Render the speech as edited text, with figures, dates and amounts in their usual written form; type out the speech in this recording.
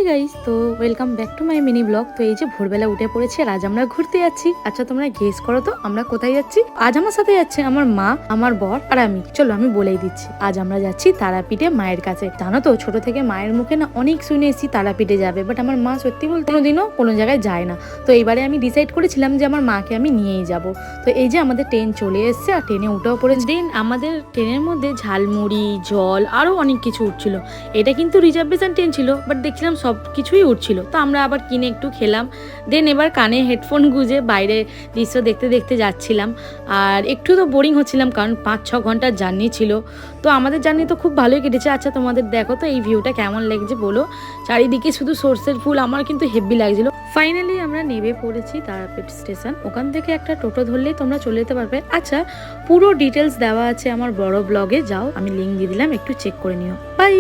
Guys, তো welcome back to my mini blog. তো এই যে ভোরবেলা উঠে পড়েছি আর আজ আমরা ঘুরতে যাচ্ছি। আচ্ছা তোমরা গেস করো তো আমরা কোথায় যাচ্ছি? আজ আমার সাথে যাচ্ছে আমার মা, আমার বর আর আমি। চলো আমি বলেই দিচ্ছি, আজ আমরা যাচ্ছি তারাপীঠে মায়ের কাছে। জানো তো ছোট থেকে মায়ের মুখে না অনেক শুনে এসেছি তারাপীঠে যাবে, বাট আমার মা সত্যি বলতে কোনোদিনও কোনো জায়গায় যায় না। তো এইবারে আমি ডিসাইড করেছিলাম যে আমার মাকে আমি নিয়েই যাব। তো এই যে আমাদের ট্রেন চলে এসছে আর ট্রেনে উঠেও পড়েছে। দেন আমাদের ট্রেনের মধ্যে ঝালমুড়ি, জল আরও অনেক কিছু উঠছিল। এটা কিন্তু রিজার্ভেশন ট্রেন ছিল, বাট দেখছিলাম সব কিছুই উঠছিল। তো আমরা আবার কিনে একটু খেলাম। দেন এবার কানে হেডফোন গুঁজে বাইরে দৃশ্য দেখতে দেখতে যাচ্ছিলাম। আর একটু তো বোরিং হচ্ছিলাম, কারণ 5-6 ঘন্টার জার্নি ছিল। তো আমাদের জার্নি তো খুব ভালোই কেটেছে। আচ্ছা তোমাদের দেখো তো এই ভিউটা কেমন লাগছে বলো। চারিদিকে শুধু সর্ষের ফুল, আমার কিন্তু হেভি লাগছিল। ফাইনালি আমরা নেমে পড়েছি তারাপীঠ স্টেশন। ওখান থেকে একটা টোটো ধরলেই তোমরা চলে যেতে পারবে। আচ্ছা পুরো ডিটেলস দেওয়া আছে আমার বড় ব্লগে, যাও আমি লিঙ্ক দিয়ে দিলাম, একটু চেক করে নিও। বাই।